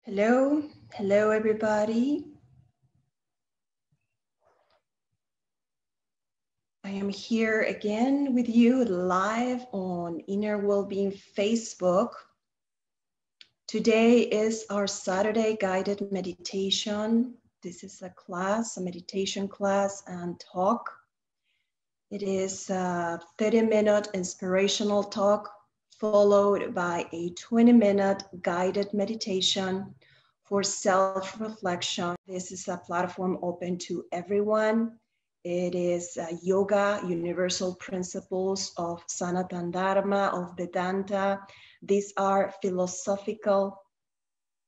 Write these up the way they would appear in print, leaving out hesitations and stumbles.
Hello, hello everybody. I am here again with you live on InnerWellbeing Facebook. Today is our Saturday guided meditation. This is a class, a meditation class and talk. It is a 30-minute inspirational talk followed by a 20-minute guided meditation for self-reflection. This is a platform open to everyone. It is yoga, universal principles of Sanatana Dharma, of Vedanta. These are philosophical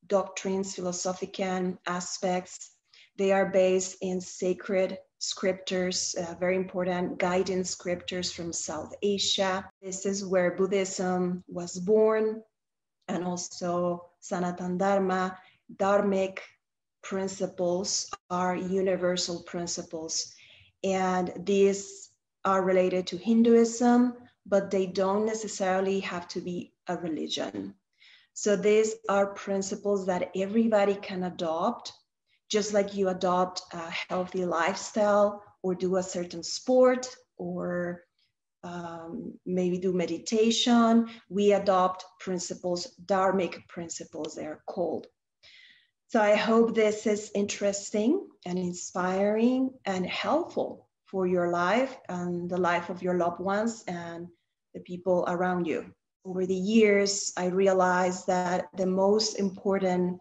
doctrines, philosophical aspects. They are based in sacred scriptures, very important guidance scriptures from South Asia. This is where Buddhism was born, and also Sanatana Dharma. Dharmic principles are universal principles, and these are related to Hinduism, but they don't necessarily have to be a religion. So these are principles that everybody can adopt, just like you adopt a healthy lifestyle or do a certain sport or maybe do meditation. We adopt principles, dharmic principles, they're called. So I hope this is interesting and inspiring and helpful for your life and the life of your loved ones and the people around you. Over the years, I realized that the most important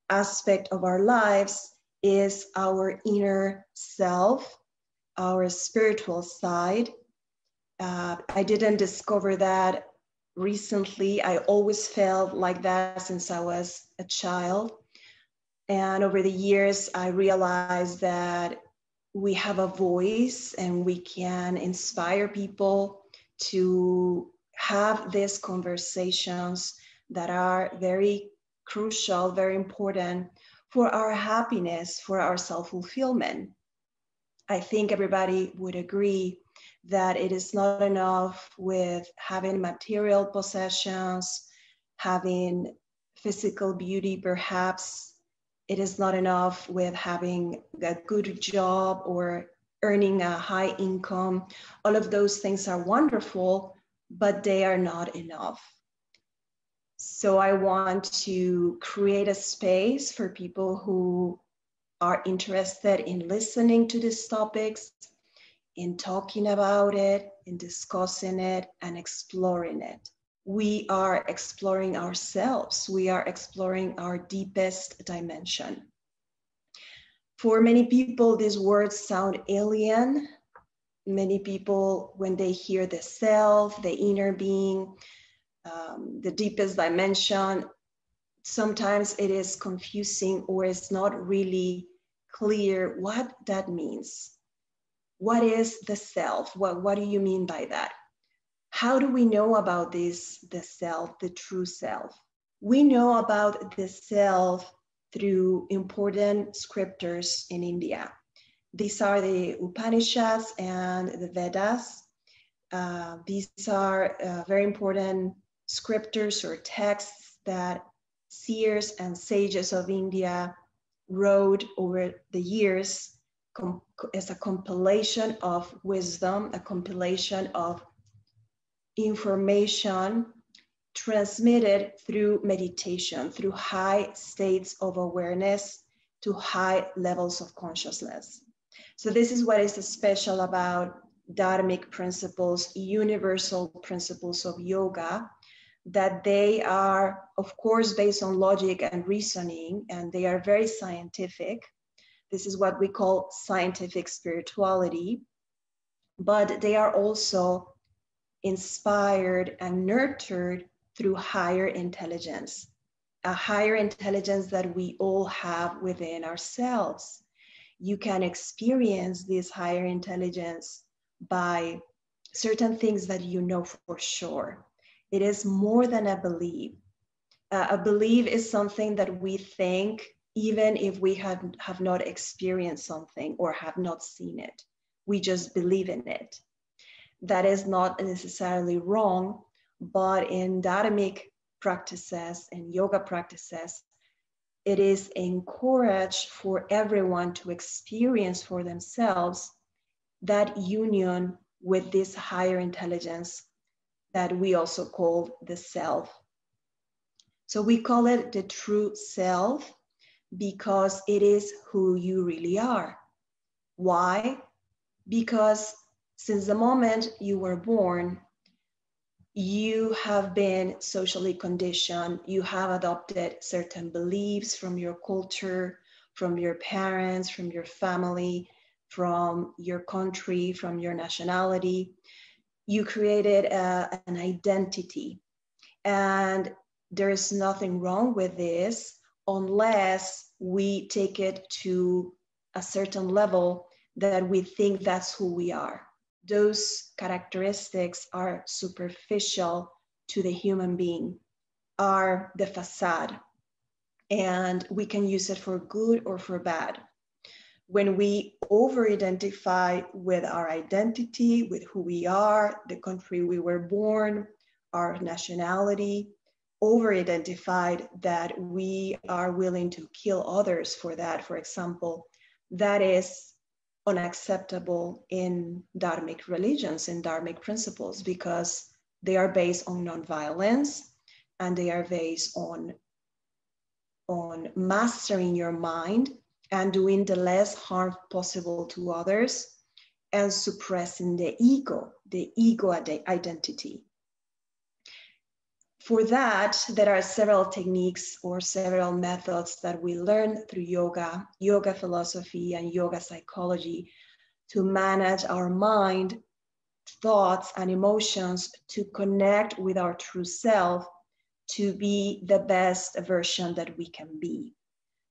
aspect of our lives is our inner self, our spiritual side. I didn't discover that recently. I always felt like that since I was a child. And over the years, I realized that we have a voice and we can inspire people to have these conversations that are very crucial, very important for our happiness, for our self-fulfillment. I think everybody would agree that it is not enough with having material possessions, having physical beauty perhaps. It is not enough with having a good job or earning a high income. All of those things are wonderful, but they are not enough. So I want to create a space for people who are interested in listening to these topics, in talking about it, in discussing it, and exploring it. We are exploring ourselves. We are exploring our deepest dimension. For many people, these words sound alien. Many people, when they hear the self, the inner being, the deepest dimension, sometimes it is confusing or it's not really clear what that means. What is the self? What do you mean by that? How do we know about this, the self, the true self? We know about the self through important scriptures in India. These are the Upanishads and the Vedas. These are very important scriptures or texts that seers and sages of India wrote over the years as a compilation of wisdom, a compilation of information transmitted through meditation, through high states of awareness to high levels of consciousness. So this is what is special about dharmic principles, universal principles of yoga, that they are, of course, based on logic and reasoning, and they are very scientific. This is what we call scientific spirituality, but they are also inspired and nurtured through higher intelligence, a higher intelligence that we all have within ourselves. You can experience this higher intelligence by certain things that you know for sure. It is more than a belief. A belief is something that we think even if we have not experienced something or have not seen it. We just believe in it. That is not necessarily wrong, but in dharmic practices and yoga practices, it is encouraged for everyone to experience for themselves that union with this higher intelligence that we also call the self. So we call it the true self because it is who you really are. Why? Because since the moment you were born, you have been socially conditioned. You have adopted certain beliefs from your culture, from your parents, from your family, from your country, from your nationality. You created an identity. And there is nothing wrong with this unless we take it to a certain level that we think that's who we are. Those characteristics are superficial to the human being, are the facade, and we can use it for good or for bad. When we over-identify with our identity, with who we are, the country we were born, our nationality, over-identified that we are willing to kill others for that, for example, that is unacceptable in dharmic religions and dharmic principles because they are based on nonviolence and they are based on mastering your mind and doing the less harm possible to others and suppressing the ego identity. For that, there are several techniques or several methods that we learn through yoga, yoga philosophy, and yoga psychology to manage our mind, thoughts, and emotions to connect with our true self to be the best version that we can be.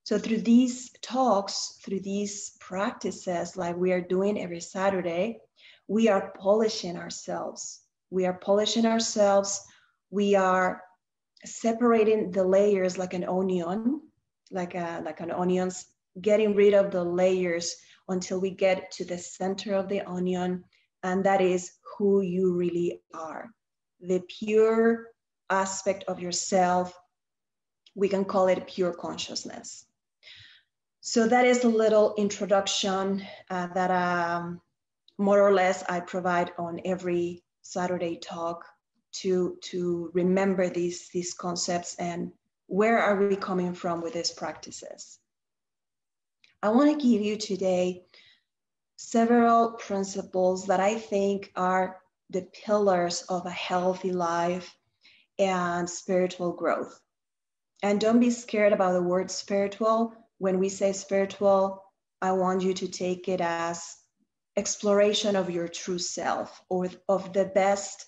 So through these talks, through these practices like we are doing every Saturday, we are polishing ourselves. We are polishing ourselves. We are separating the layers like an onion, like an onion, getting rid of the layers until we get to the center of the onion, and that is who you really are. The pure aspect of yourself, we can call it pure consciousness. So that is a little introduction that more or less I provide on every Saturday talk to remember these concepts and where are we coming from with these practices. I want to give you today several principles that I think are the pillars of a healthy life and spiritual growth. And don't be scared about the word spiritual. When we say spiritual, I want you to take it as exploration of your true self or of the best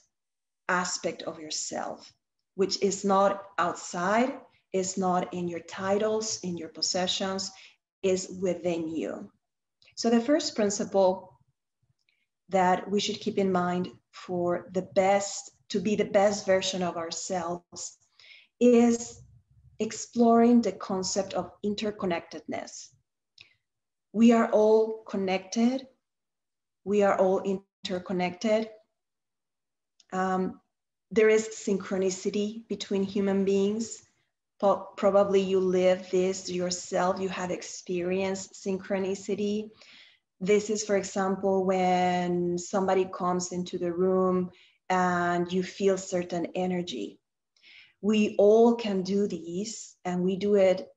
aspect of yourself, which is not outside, is not in your titles, in your possessions, is within you. So the first principle that we should keep in mind for the best, to be the best version of ourselves, is exploring the concept of interconnectedness. We are all connected. We are all interconnected. There is synchronicity between human beings. Probably you live this yourself. You have experienced synchronicity. This is, for example, when somebody comes into the room and you feel certain energy. We all can do these, and we do it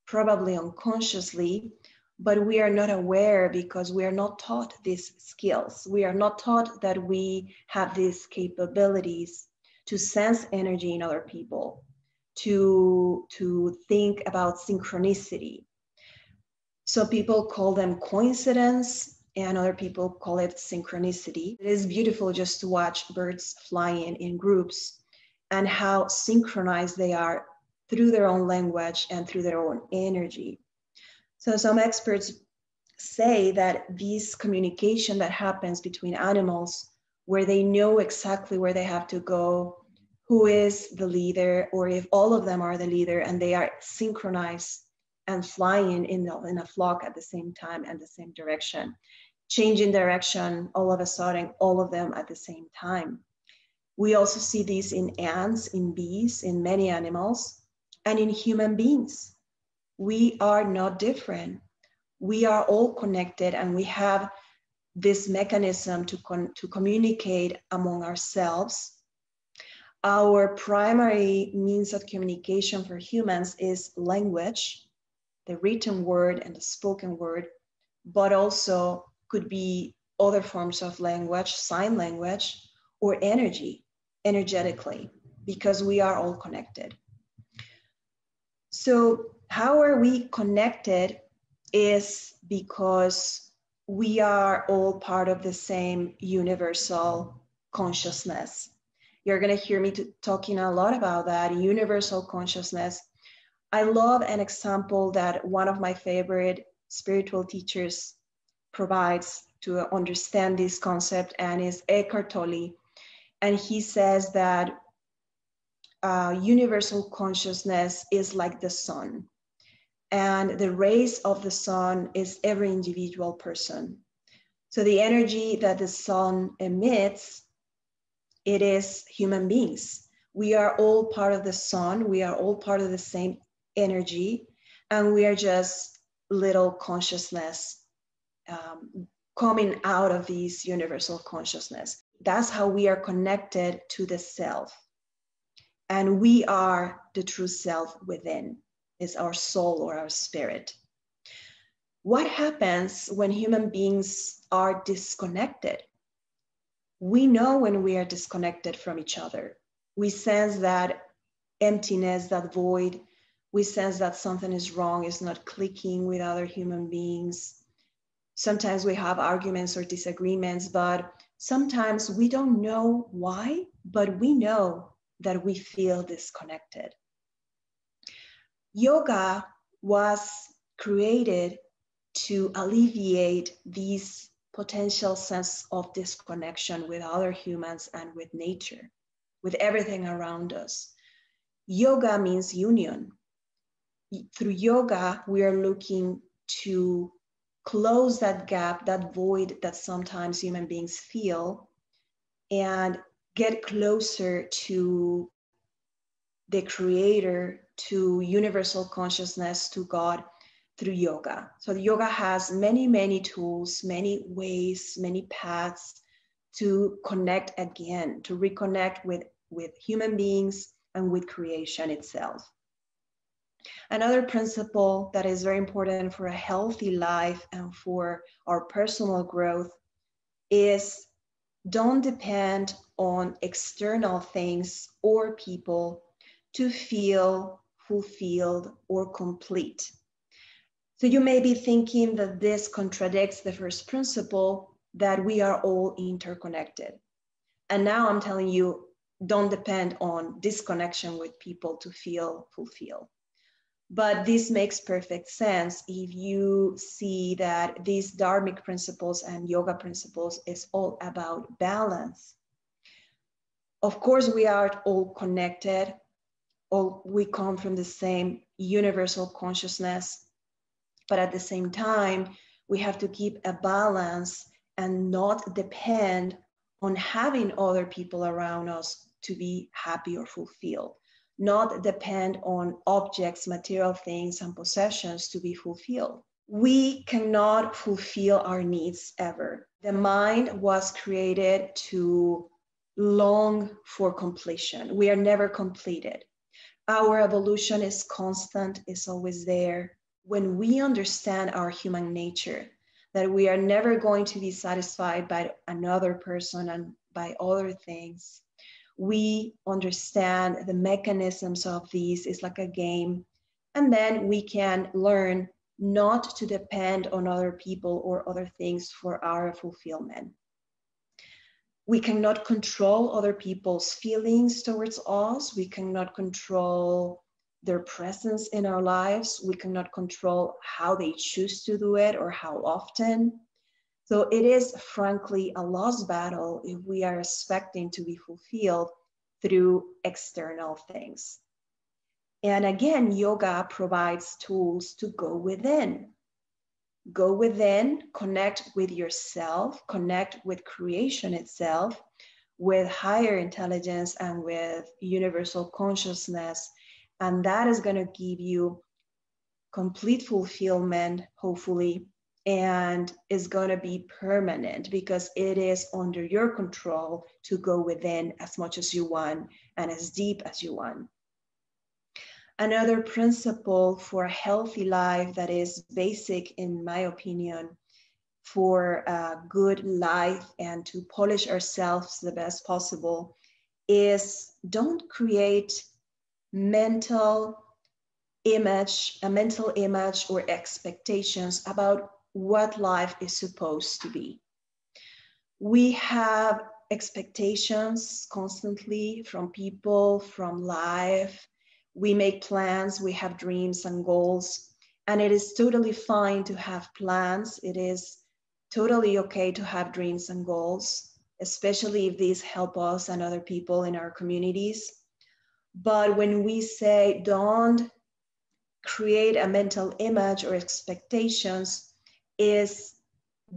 probably unconsciously, but we are not aware because we are not taught these skills. We are not taught that we have these capabilities to sense energy in other people, to think about synchronicity. So people call them coincidence, and other people call it synchronicity. It is beautiful just to watch birds flying in groups and how synchronized they are through their own language and through their own energy. So some experts say that this communication that happens between animals, where they know exactly where they have to go, who is the leader, or if all of them are the leader and they are synchronized and flying in a flock at the same time and the same direction, changing direction all of a sudden, all of them at the same time. We also see these in ants, in bees, in many animals, and in human beings. We are not different. We are all connected, and we have this mechanism to communicate among ourselves. Our primary means of communication for humans is language, the written word and the spoken word, but also could be other forms of language, sign language, or energetically, because we are all connected. So how are we connected is because we are all part of the same universal consciousness. You're going to hear me talking a lot about that, universal consciousness. I love an example that one of my favorite spiritual teachers provides to understand this concept, and is Eckhart Tolle. And he says that universal consciousness is like the sun, and the rays of the sun is every individual person. So the energy that the sun emits, it is human beings. We are all part of the sun. We are all part of the same energy, and we are just little consciousness coming out of this universal consciousness. That's how we are connected to the self. And we are the true self within, is our soul or our spirit. What happens when human beings are disconnected? We know when we are disconnected from each other. We sense that emptiness, that void. We sense that something is wrong, is not clicking with other human beings. Sometimes we have arguments or disagreements, but sometimes we don't know why, but we know that we feel disconnected. Yoga was created to alleviate these potential sense of disconnection with other humans and with nature, with everything around us. Yoga means union. Through yoga, we are looking to close that gap, that void that sometimes human beings feel, and get closer to the creator, to universal consciousness, to God, through yoga. So the yoga has many, many tools, many ways, many paths to connect again, to reconnect with human beings and with creation itself. Another principle that is very important for a healthy life and for our personal growth is don't depend on external things or people to feel fulfilled or complete. So you may be thinking that this contradicts the first principle, that we are all interconnected. And now I'm telling you, don't depend on disconnection with people to feel fulfilled. But this makes perfect sense if you see that these dharmic principles and yoga principles is all about balance. Of course, we are all connected. We come from the same universal consciousness, but at the same time, we have to keep a balance and not depend on having other people around us to be happy or fulfilled, not depend on objects, material things, and possessions to be fulfilled. We cannot fulfill our needs ever. The mind was created to long for completion. We are never completed. Our evolution is constant, is always there. When we understand our human nature, that we are never going to be satisfied by another person and by other things, we understand the mechanisms of these. It's like a game. And then we can learn not to depend on other people or other things for our fulfillment. We cannot control other people's feelings towards us. We cannot control their presence in our lives. We cannot control how they choose to do it or how often. So it is frankly a lost battle if we are expecting to be fulfilled through external things. And again, yoga provides tools to go within. Go within, connect with yourself, connect with creation itself, with higher intelligence and with universal consciousness. And that is going to give you complete fulfillment, hopefully, and is going to be permanent because it is under your control to go within as much as you want and as deep as you want. Another principle for a healthy life that is basic, in my opinion, for a good life and to polish ourselves the best possible is don't create a mental image or expectations about what life is supposed to be. We have expectations constantly from people, from life. We make plans, we have dreams and goals, and it is totally fine to have plans. It is totally okay to have dreams and goals, especially if these help us and other people in our communities. But when we say don't create a mental image or expectations, is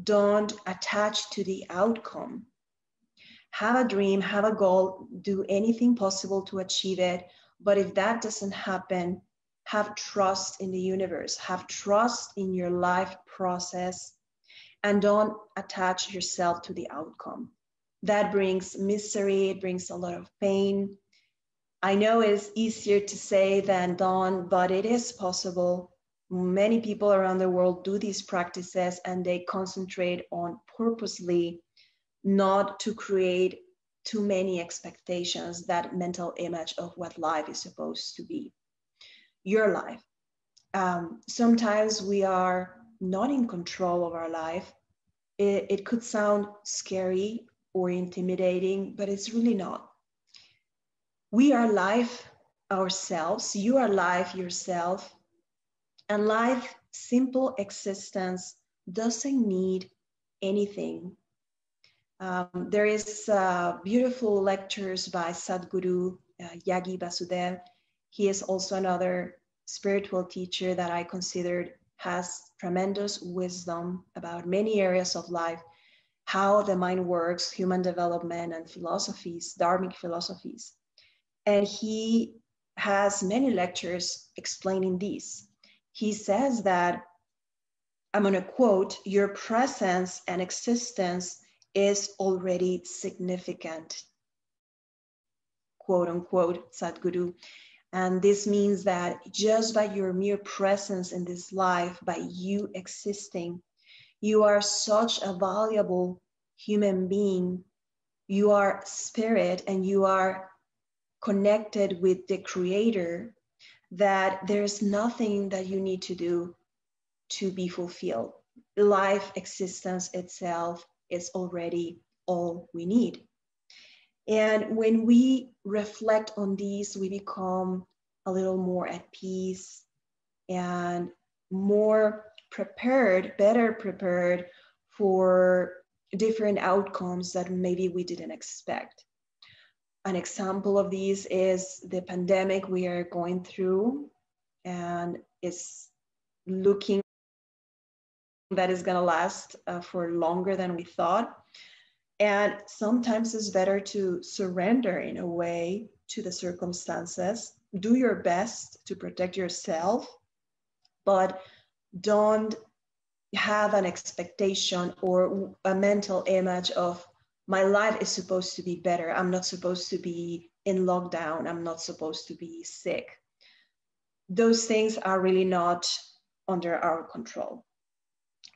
don't attach to the outcome. Have a dream, have a goal, do anything possible to achieve it. But if that doesn't happen, have trust in the universe, have trust in your life process, and don't attach yourself to the outcome. That brings misery, it brings a lot of pain. I know it's easier to say than done, but it is possible. Many people around the world do these practices and they concentrate on purposely not to create too many expectations, that mental image of what life is supposed to be. Your life. Sometimes we are not in control of our life. It could sound scary or intimidating, but it's really not. We are life ourselves. You are life yourself. And life, simple existence, doesn't need anything. There is beautiful lectures by Sadhguru Yagi Vasudev. He is also another spiritual teacher that I considered has tremendous wisdom about many areas of life, how the mind works, human development, and philosophies, dharmic philosophies. And he has many lectures explaining these. He says that, I'm going to quote, your presence and existence is already significant, quote unquote, Sadhguru. And this means that just by your mere presence in this life, by you existing, you are such a valuable human being. You are spirit and you are connected with the Creator, that there's nothing that you need to do to be fulfilled. Life existence itself is already all we need. And when we reflect on these, we become a little more at peace and more prepared, better prepared for different outcomes that maybe we didn't expect. An example of these is the pandemic we are going through, and it's looking that is going to last for longer than we thought. And sometimes it's better to surrender in a way to the circumstances. Do your best to protect yourself, but don't have an expectation or a mental image of my life is supposed to be better. I'm not supposed to be in lockdown. I'm not supposed to be sick. Those things are really not under our control.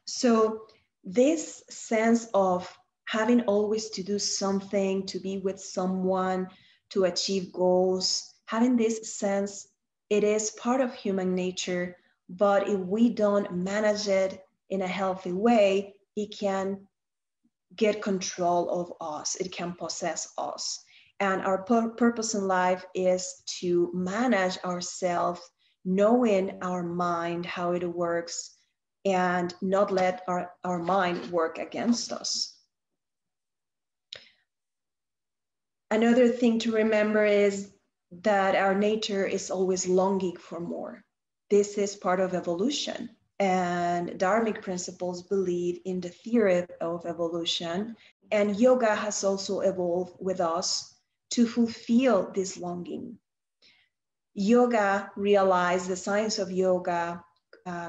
So this sense of having always to do something, to be with someone, to achieve goals, having this sense, it is part of human nature, but if we don't manage it in a healthy way, it can get control of us, it can possess us. And our purpose in life is to manage ourselves, knowing our mind, how it works, and not let our mind work against us. Another thing to remember is that our nature is always longing for more. This is part of evolution. And dharmic principles believe in the theory of evolution. And yoga has also evolved with us to fulfill this longing. Yoga realized, the science of yoga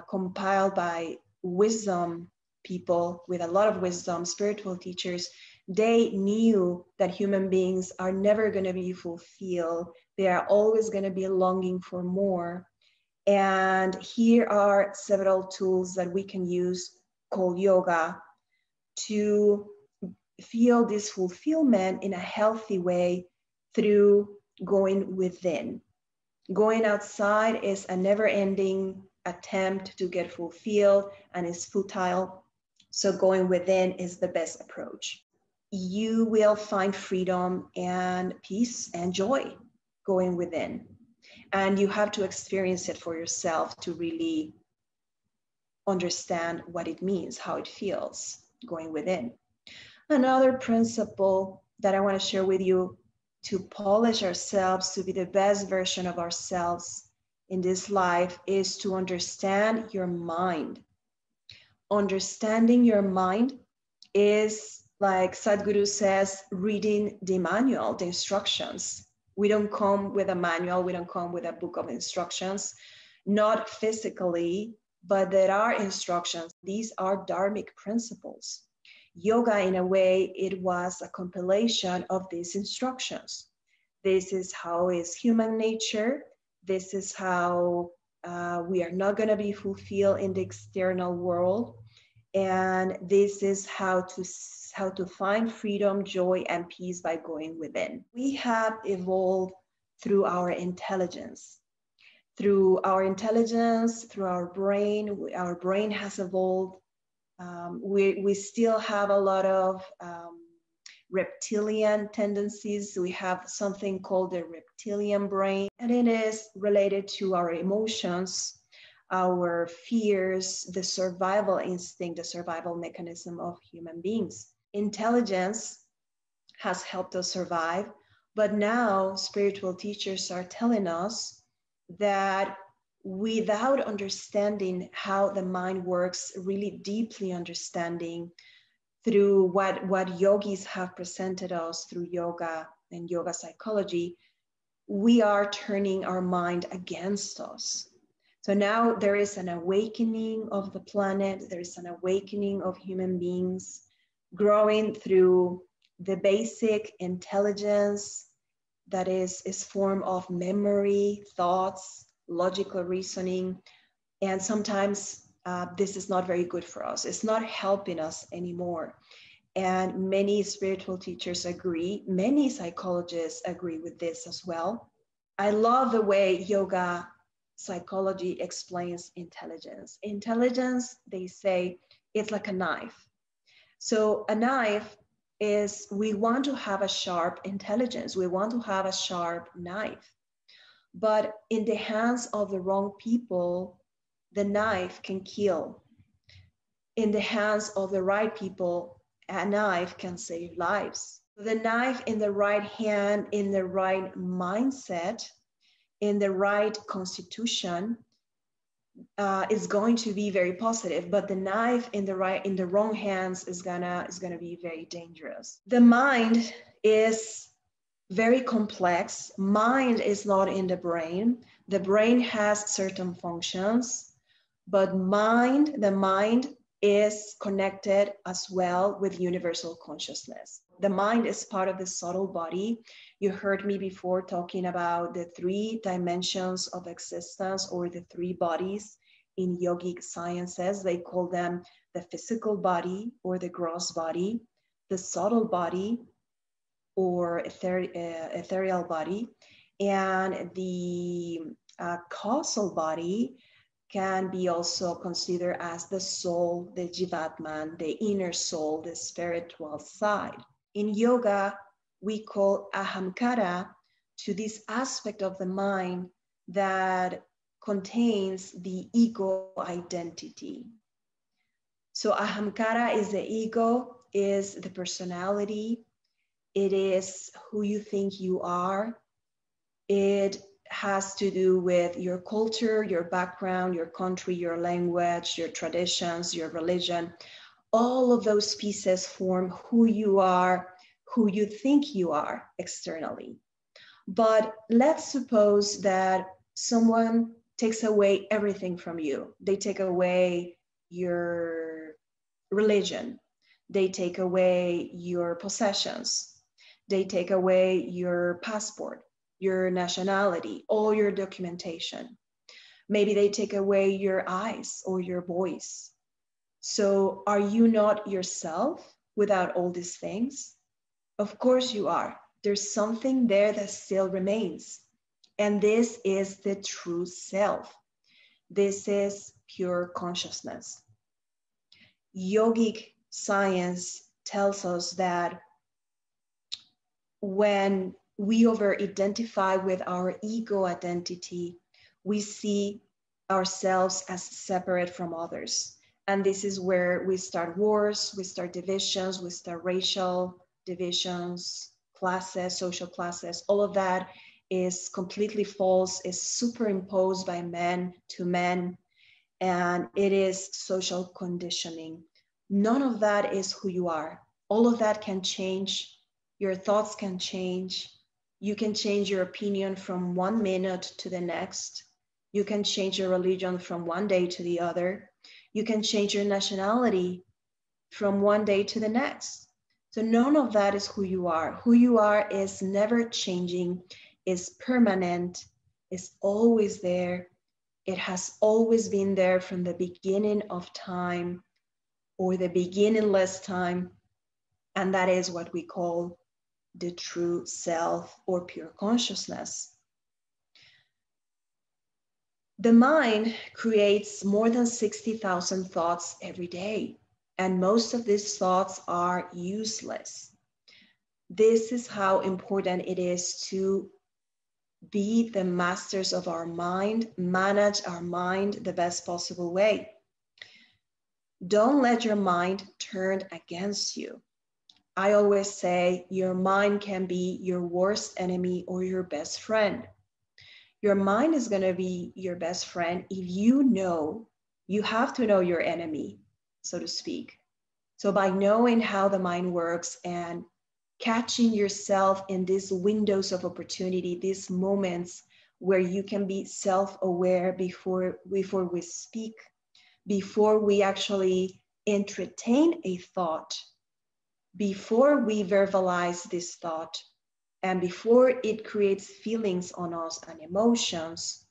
compiled by wisdom people with a lot of wisdom, spiritual teachers. They knew that human beings are never going to be fulfilled. They are always going to be longing for more. And here are several tools that we can use called yoga to feel this fulfillment in a healthy way through going within. Going outside is a never-ending attempt to get fulfilled and is futile. So going within is the best approach. You will find freedom and peace and joy going within. And you have to experience it for yourself to really understand what it means, how it feels going within. Another principle that I want to share with you to polish ourselves to be the best version of ourselves in this life is to understand your mind. Understanding your mind is, like Sadhguru says, reading the manual, the instructions. We don't come with a manual, we don't come with a book of instructions, not physically, but there are instructions. These are dharmic principles. Yoga, in a way, it was a compilation of these instructions. This is how is human nature. This is how we are not going to be fulfilled in the external world. And this is how to find freedom, joy, and peace by going within. We have evolved through our intelligence. Through our intelligence, through our brain has evolved. We still have a lot of reptilian tendencies. We have something called the reptilian brain, and it is related to our emotions, our fears, the survival instinct, the survival mechanism of human beings. Intelligence has helped us survive, but now spiritual teachers are telling us that without understanding how the mind works, really deeply understanding through what yogis have presented us through yoga and yoga psychology, we are turning our mind against us. So now there is an awakening of the planet, there is an awakening of human beings growing through the basic intelligence that is form of memory, thoughts, logical reasoning, and sometimes this is not very good for us. It's not helping us anymore. And many spiritual teachers agree, many psychologists agree with this as well. I love the way yoga psychology explains intelligence. Intelligence, they say, it's like a knife. So a knife is, we want to have a sharp intelligence. We want to have a sharp knife. But in the hands of the wrong people, the knife can kill. In the hands of the right people, a knife can save lives. The knife in the right hand, in the right mindset, in the right constitution, is going to be very positive, but the knife in the wrong hands is gonna be very dangerous. The mind is very complex. Mind is not in the brain. The brain has certain functions, but the mind is connected as well with universal consciousness. The mind is part of the subtle body. You heard me before talking about the 3 dimensions of existence, or the 3 bodies in yogic sciences. They call them the physical body or the gross body, the subtle body or ethereal body, and the causal body can be also considered as the soul, the jivatman, the inner soul, the spiritual side. In yoga, we call ahamkara to this aspect of the mind that contains the ego identity. So ahamkara is the ego, is the personality. It is who you think you are. It has to do with your culture, your background, your country, your language, your traditions, your religion. All of those pieces form who you are, who you think you are externally. But let's suppose that someone takes away everything from you. They take away your religion. They take away your possessions. They take away your passport, your nationality, all your documentation. Maybe they take away your eyes or your voice. So are you not yourself without all these things? Of course you are. There's something there that still remains. And this is the true self. This is pure consciousness. Yogic science tells us that when we over-identify with our ego identity, we see ourselves as separate from others. And this is where we start wars, we start divisions, we start racial divisions, classes, social classes. All of that is completely false, is superimposed by men to men, and it is social conditioning. None of that is who you are. All of that can change. Your thoughts can change. You can change your opinion from 1 minute to the next. You can change your religion from one day to the other. You can change your nationality from one day to the next. So none of that is who you are. Who you are is never changing, is permanent, is always there. It has always been there from the beginning of time or the beginningless time. And that is what we call the true self or pure consciousness. The mind creates more than 60,000 thoughts every day, and most of these thoughts are useless. This is how important it is to be the masters of our mind, manage our mind the best possible way. Don't let your mind turn against you. I always say your mind can be your worst enemy or your best friend. Your mind is going to be your best friend if you have to know your enemy, so to speak. So by knowing how the mind works and catching yourself in these windows of opportunity, these moments where you can be self-aware before we speak, before we actually entertain a thought, before we verbalize this thought, and before it creates feelings on us and emotions,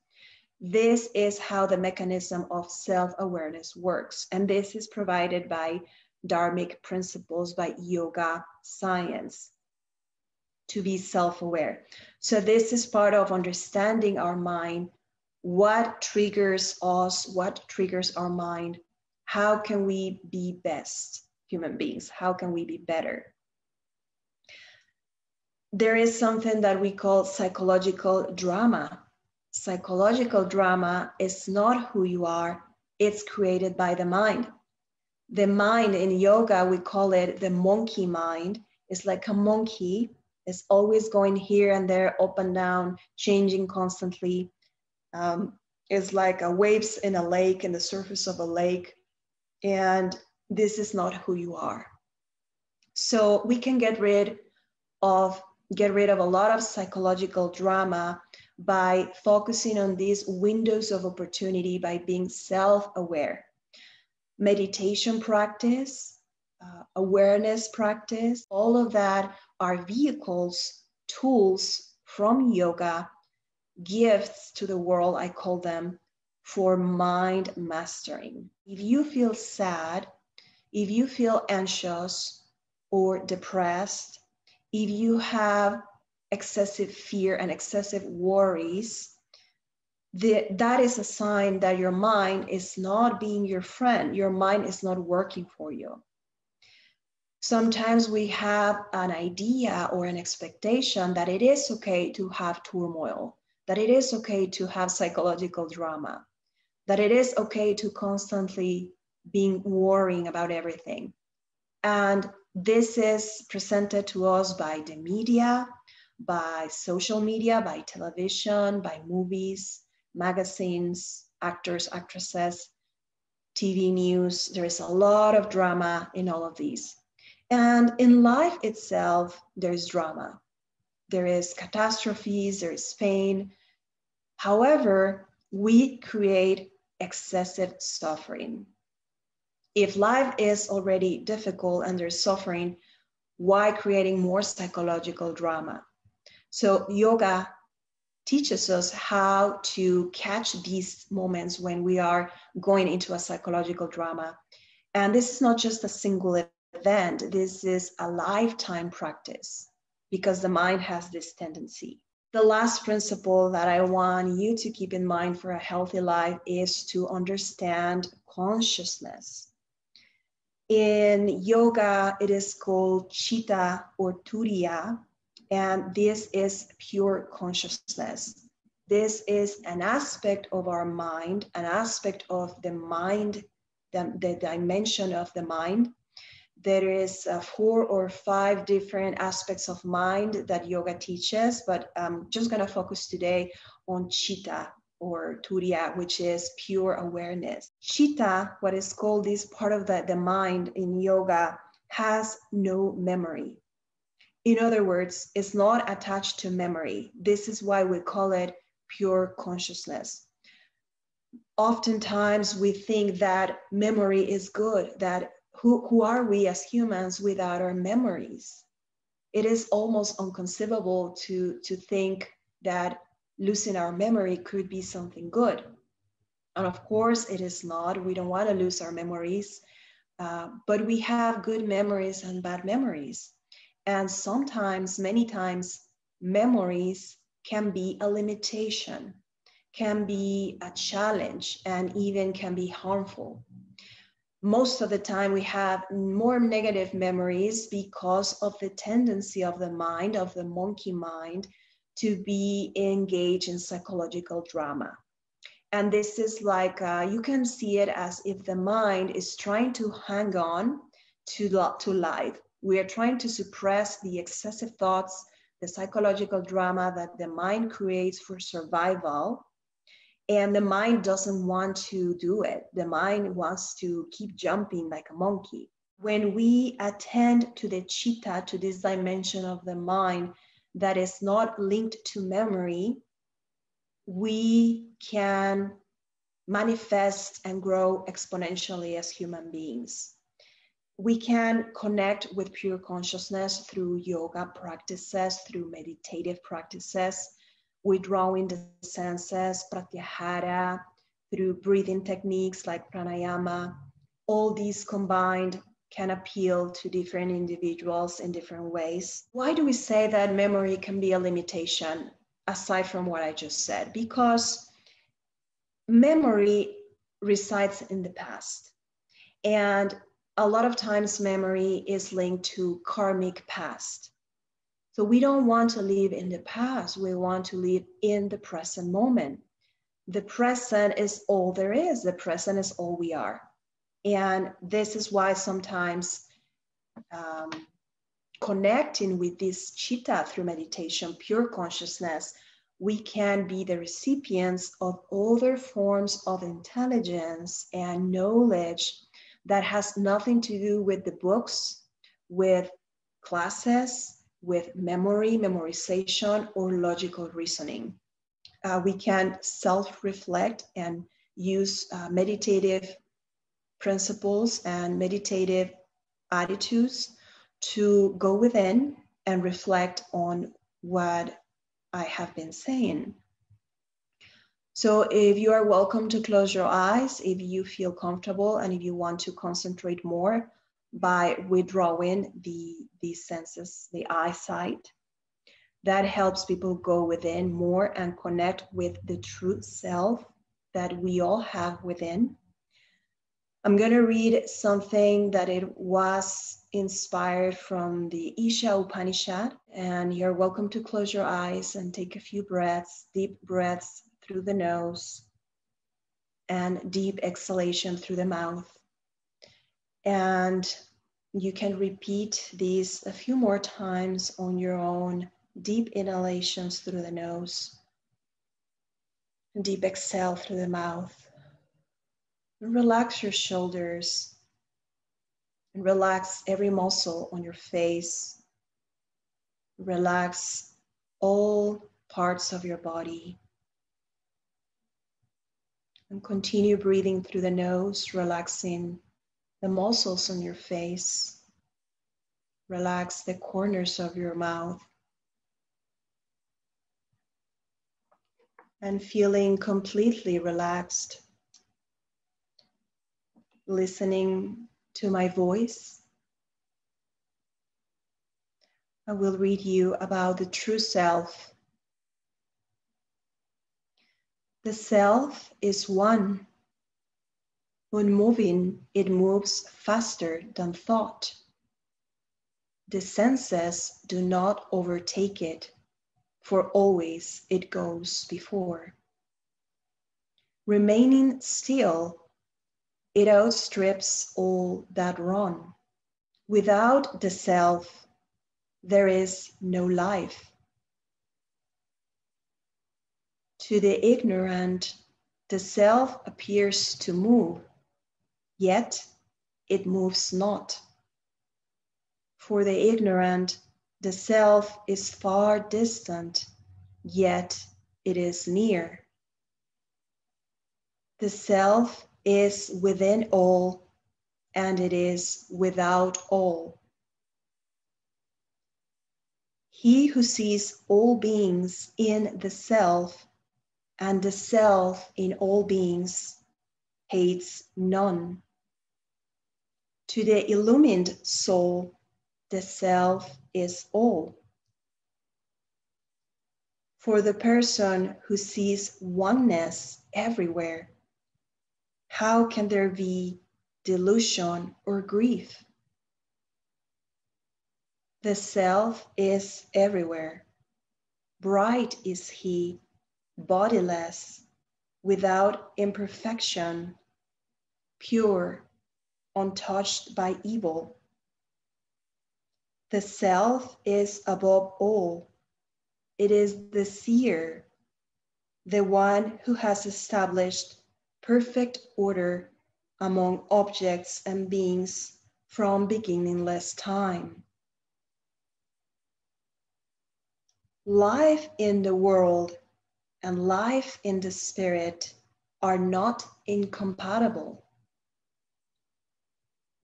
this is how the mechanism of self-awareness works. And this is provided by Dharmic principles, by yoga science, to be self-aware. So this is part of understanding our mind, what triggers us, what triggers our mind, how can we be best human beings, how can we be better? There is something that we call psychological drama. Psychological drama is not who you are, it's created by the mind. The mind in yoga, we call it the monkey mind. It's like a monkey. It's always going here and there, up and down, changing constantly. It's like waves in a lake, in the surface of a lake. And this is not who you are. So we can get rid of a lot of psychological drama by focusing on these windows of opportunity, by being self-aware. Meditation practice, awareness practice, all of that are vehicles, tools from yoga, gifts to the world, I call them, for mind mastering. If you feel sad, if you feel anxious or depressed, if you have excessive fear and excessive worries, that is a sign that your mind is not being your friend. Your mind is not working for you. Sometimes we have an idea or an expectation that it is okay to have turmoil, that it is okay to have psychological drama, that it is okay to constantly being worrying about everything. And this is presented to us by the media, by social media, by television, by movies, magazines, actors, actresses, TV news. There is a lot of drama in all of these. And in life itself, there's drama. There is catastrophes, there is pain. However, we create excessive suffering. If life is already difficult and there's suffering, why creating more psychological drama? So yoga teaches us how to catch these moments when we are going into a psychological drama. And this is not just a single event, this is a lifetime practice because the mind has this tendency. The last principle that I want you to keep in mind for a healthy life is to understand consciousness. In yoga, it is called chitta or turiya, and this is pure consciousness. This is an aspect of our mind, an aspect of the mind, the dimension of the mind. There is 4 or 5 different aspects of mind that yoga teaches, but I'm just going to focus today on chitta or turiya, which is pure awareness. Chitta, what is called this part of the mind in yoga, has no memory. In other words, it's not attached to memory. This is why we call it pure consciousness. Oftentimes we think that memory is good, that who are we as humans without our memories? It is almost inconceivable to think that losing our memory could be something good. And of course it is not. We don't want to lose our memories, but we have good memories and bad memories. And sometimes, many times, memories can be a limitation, can be a challenge, and even can be harmful. Most of the time we have more negative memories because of the tendency of the mind, of the monkey mind, to be engaged in psychological drama. And this is like, you can see it as if the mind is trying to hang on to life. We are trying to suppress the excessive thoughts, the psychological drama that the mind creates for survival. And the mind doesn't want to do it. The mind wants to keep jumping like a monkey. When we attend to the chitta, to this dimension of the mind that is not linked to memory, we can manifest and grow exponentially as human beings. We can connect with pure consciousness through yoga practices, through meditative practices, withdrawing the senses, pratyahara, through breathing techniques like pranayama. All these combined can appeal to different individuals in different ways. Why do we say that memory can be a limitation, aside from what I just said? Because memory resides in the past. And a lot of times memory is linked to karmic past. So we don't want to live in the past. We want to live in the present moment. The present is all there is. The present is all we are. And this is why sometimes connecting with this chitta through meditation, pure consciousness, we can be the recipients of other forms of intelligence and knowledge that has nothing to do with the books, with classes, with memory, memorization, or logical reasoning. We can self-reflect and use meditative principles and meditative attitudes to go within and reflect on what I have been saying. So if you are welcome to close your eyes, if you feel comfortable and if you want to concentrate more by withdrawing the senses, the eyesight, that helps people go within more and connect with the true self that we all have within. I'm going to read something that it was inspired from the Isha Upanishad, and you're welcome to close your eyes and take a few breaths, deep breaths through the nose and deep exhalation through the mouth. And you can repeat these a few more times on your own. Deep inhalations through the nose, deep exhale through the mouth. Relax your shoulders and relax every muscle on your face. Relax all parts of your body. And continue breathing through the nose, relaxing the muscles on your face. Relax the corners of your mouth. And feeling completely relaxed. Listening to my voice. I will read you about the true self. The self is one. When moving, it moves faster than thought. The senses do not overtake it, for always it goes before. Remaining still, it outstrips all that run. Without the self, there is no life. To the ignorant, the self appears to move, yet it moves not. For the ignorant, the self is far distant, yet it is near. The self is within all, and it is without all. He who sees all beings in the self, and the self in all beings, hates none. To the illumined soul, the self is all. For the person who sees oneness everywhere, how can there be delusion or grief? The self is everywhere. Bright is he, bodiless, without imperfection, pure, untouched by evil. The self is above all. It is the seer, the one who has established perfect order among objects and beings from beginningless time. Life in the world and life in the spirit are not incompatible.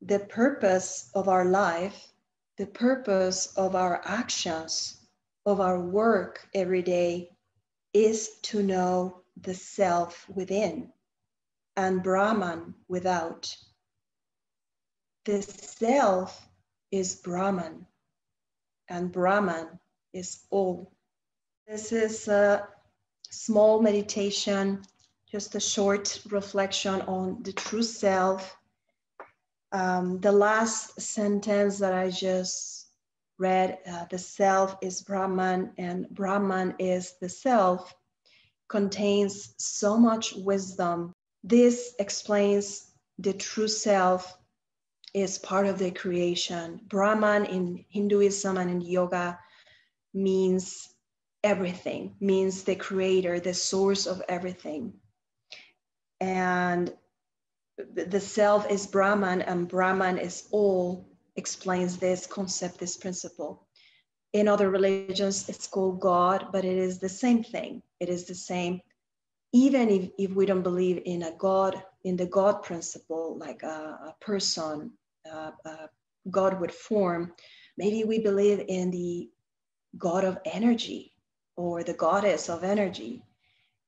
The purpose of our life, the purpose of our actions, of our work every day is to know the self within and Brahman without. The self is Brahman and Brahman is all. This is a small meditation, just a short reflection on the true self. The last sentence that I just read, the self is Brahman and Brahman is the self, contains so much wisdom. This explains the true self is part of the creation. Brahman in Hinduism and in yoga means everything, means the creator, the source of everything. And the self is Brahman and Brahman is all, explains this concept, this principle. In other religions, it's called God, but it is the same thing. It is the same. Even if we don't believe in a God, in the God principle, like a person, a God with form, maybe we believe in the God of energy or the goddess of energy.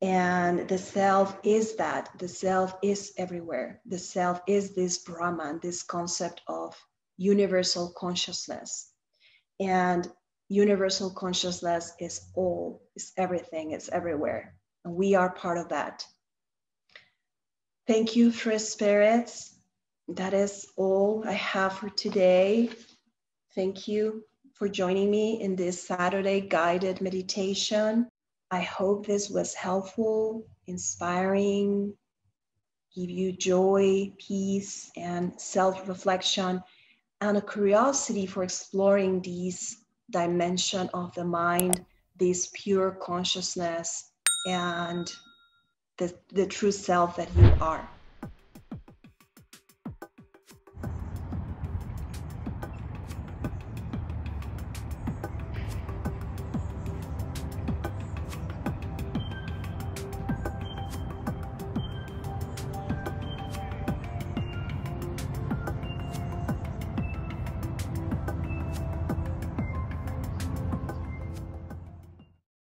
And the self is that. The self is everywhere. The self is this Brahman, this concept of universal consciousness. And universal consciousness is all, is everything, it's everywhere. And we are part of that. Thank you, free spirits. That is all I have for today. Thank you for joining me in this Saturday guided meditation. I hope this was helpful, inspiring, give you joy, peace, and self-reflection, and a curiosity for exploring these dimensions of the mind, this pure consciousness, and the true self that you are.